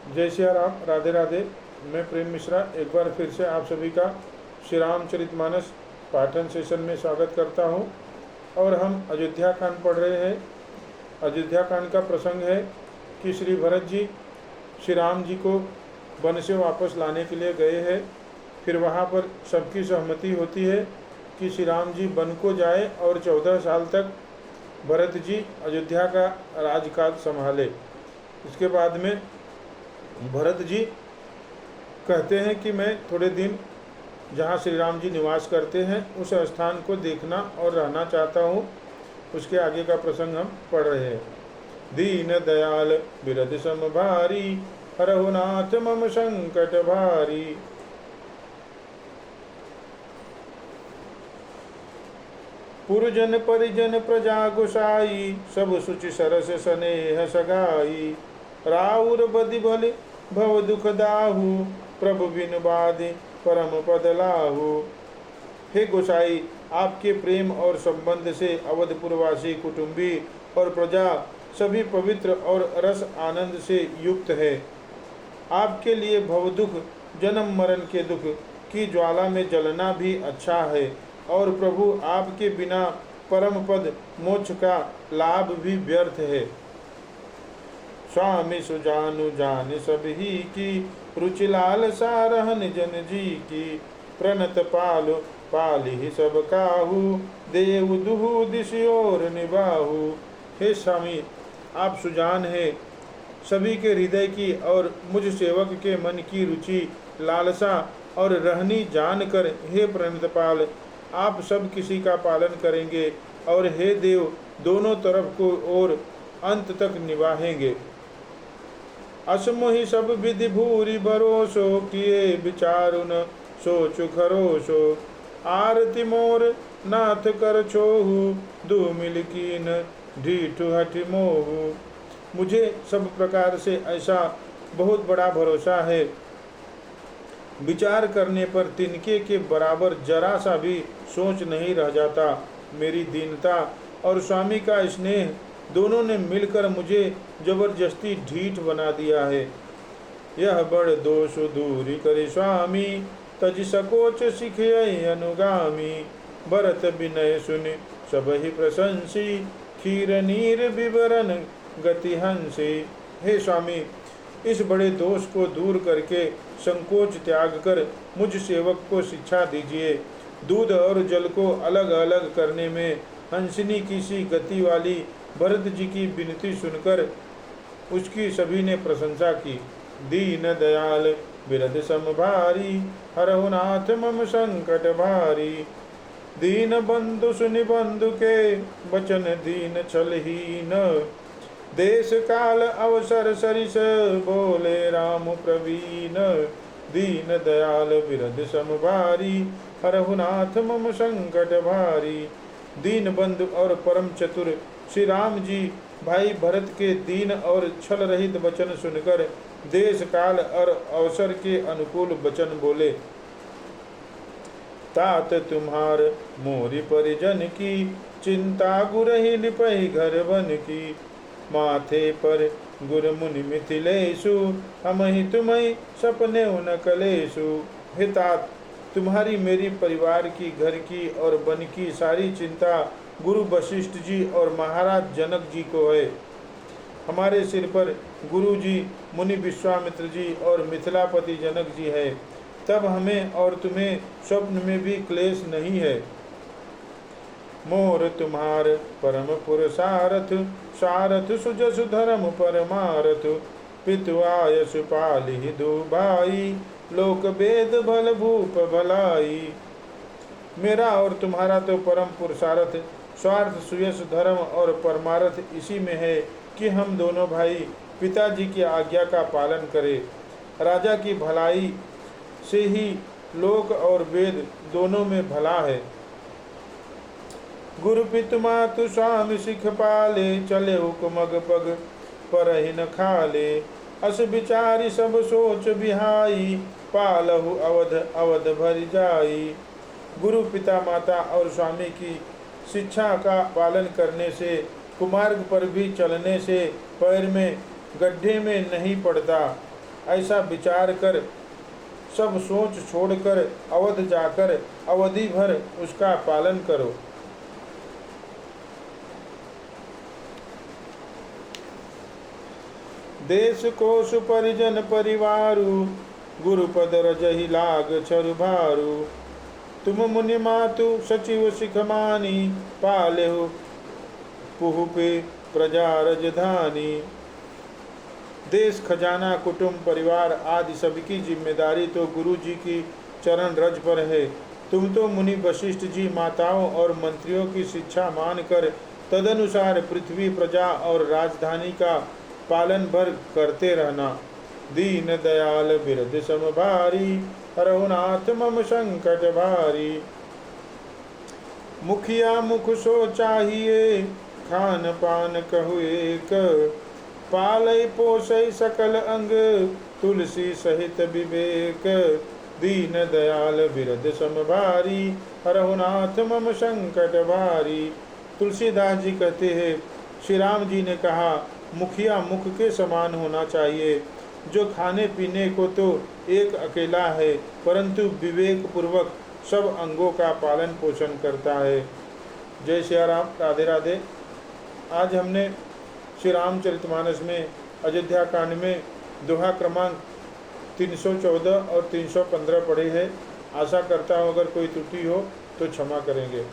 जय श्री राम, राधे राधे। मैं प्रेम मिश्रा एक बार फिर से आप सभी का श्री रामचरितमानस पाठन सेशन में स्वागत करता हूं। और हम अयोध्या कांड पढ़ रहे हैं। अयोध्या कांड का प्रसंग है कि श्री भरत जी श्री राम जी को वन से वापस लाने के लिए गए हैं। फिर वहां पर सबकी सहमति होती है कि श्री राम जी वन को जाए और 14 साल तक भरत जी अयोध्या का राजकाज संभाले। इसके बाद में भरत जी कहते हैं कि मैं थोड़े दिन जहाँ श्री राम जी निवास करते हैं उस स्थान को देखना और रहना चाहता हूँ। उसके आगे का प्रसंग हम पढ़ रहे हैं। दीन दयाल बिरध सम भारी, हरहु नाथ मम संकट भारी। पुरजन परिजन प्रजा गुसाई, सब सुचि सरस स्नेह सगाई। राउर बदि भले भव दुख दाहु, प्रभु बिन बादि परम पद लाहु। हे गोसाई, आपके प्रेम और संबंध से अवधपुरवासी कुटुंबी और प्रजा सभी पवित्र और रस आनंद से युक्त है। आपके लिए भव दुख जन्म मरण के दुख की ज्वाला में जलना भी अच्छा है, और प्रभु आपके बिना परम पद मोक्ष का लाभ भी व्यर्थ है। स्वामी सुजानु जान सब ही की, रुचि लाल सारहन जन जी की। प्रणत पालो पाली सब काहू, देव दुहु दिशोर निबाहु। हे स्वामी, आप सुजान हैं सभी के हृदय की, और मुझ सेवक के मन की रुचि लालसा और रहनी जानकर हे प्रणतपाल, आप सब किसी का पालन करेंगे, और हे देव दोनों तरफ को और अंत तक निभाएंगे। असमोहि सब विधि भूरि भरोसो, किए विचारु न सोचु खरोसो। आरती मोर नाथ कर छोहु, दु मिल कीन ढीठु हठि मोहु। मुझे सब प्रकार से ऐसा बहुत बड़ा भरोसा है, विचार करने पर तिनके के बराबर जरा सा भी सोच नहीं रह जाता। मेरी दीनता और स्वामी का स्नेह दोनों ने मिलकर मुझे जबरदस्ती ढीठ बना दिया है। यह बड़ दोष दूरी करे स्वामी, तज सकोच सिखे अनुगामी। भरत विनय सुनि सब ही प्रशंसी, खीर नीर विवरण गति हंसी। हे स्वामी, इस बड़े दोष को दूर करके संकोच त्याग कर मुझ सेवक को शिक्षा दीजिए। दूध और जल को अलग अलग करने में हंसिनी की सी गति वाली भरत जी की विनती सुनकर उसकी सभी ने प्रशंसा की। दीन दयाल बिरध सम भारी, हरहु नाथ मम संकट भारी। दीन बंधु सुनि बंधु के, बचन दीन छलहीन। देश काल अवसर सरिस, बोले राम प्रवीण। दीन दयाल बिरध सम भारी, हरहु नाथ मम संकट भारी। दीन बंधु और परम चतुर श्री राम जी भाई भरत के दीन और छल रहित वचन सुनकर देश काल और अवसर के अनुकूल वचन बोले। तात तुम्हार मोरी परिजन की, चिंता गुरहि निपहि घर बन की। माथे पर गुर मुनि मिथिलेशु, हम ही तुम्हें सपने उन कलेशु। हे तात, तुम्हारी मेरी परिवार की, घर की और वन की सारी चिंता गुरु वशिष्ठ जी और महाराज जनक जी को है। हमारे सिर पर गुरु जी, मुनि विश्वामित्र जी और मिथिलापति जनक जी है, तब हमें और तुम्हें स्वप्न में भी क्लेश नहीं है। मोर तुम्हार परम पुरुषारथ, सारथ सुजसु धर्म परमारथ। पितु आयसु पालि दो भाई, लोक वेद भल भूप भलाई। मेरा और तुम्हारा तो परम पुरुषार्थ, स्वार्थ सुयश धर्म और परमार्थ इसी में है कि हम दोनों भाई पिताजी की आज्ञा का पालन करें। राजा की भलाई से ही लोक और वेद दोनों में भला है। गुरु पितु मातु स्वामी सिख पाले, चले हुक्मग पग परहि न खाले। अस विचारी सब सोच बिहाई, पालहु अवध अवध भर जाई। गुरु पिता माता और स्वामी की शिक्षा का पालन करने से, कुमार्ग पर भी चलने से पैर में गड्ढे में नहीं पड़ता। ऐसा विचार कर सब सोच छोड़कर अवध जाकर अवधि भर उसका पालन करो। देश कोश परिजन परिवारु गुरुपद रजहि लाग छरु भारु। तुम मुनि मातु सचिव सिख मानी पालेहु पुहु पे प्रजा रजधानी। देश खजाना कुटुंब परिवार आदि सबकी जिम्मेदारी तो गुरु जी की चरण रज पर है। तुम तो मुनि वशिष्ठ जी माताओं और मंत्रियों की शिक्षा मानकर तदनुसार पृथ्वी प्रजा और राजधानी का पालन भर करते रहना। दीन दयाल बिरद समभारी रघुनाथ मम संकट भारी। मुखिया मुख सो चाहिए खान पान कहु एक। पालय पोषय सकल अंग तुलसी सहित विवेक। दीन दयाल बिरद समभारी रघुनाथ मम संकट भारी। तुलसीदास जी कहते हैं, श्री राम जी ने कहा मुखिया मुख के समान होना चाहिए, जो खाने पीने को तो एक अकेला है परंतु विवेक पूर्वक सब अंगों का पालन पोषण करता है। जय श्री राम, राधे राधे। आज हमने श्री रामचरितमानस में अयोध्या कांड में दोहा क्रमांक 314 और 315 पढ़े हैं। आशा करता हूँ अगर कोई त्रुटि हो तो क्षमा करेंगे।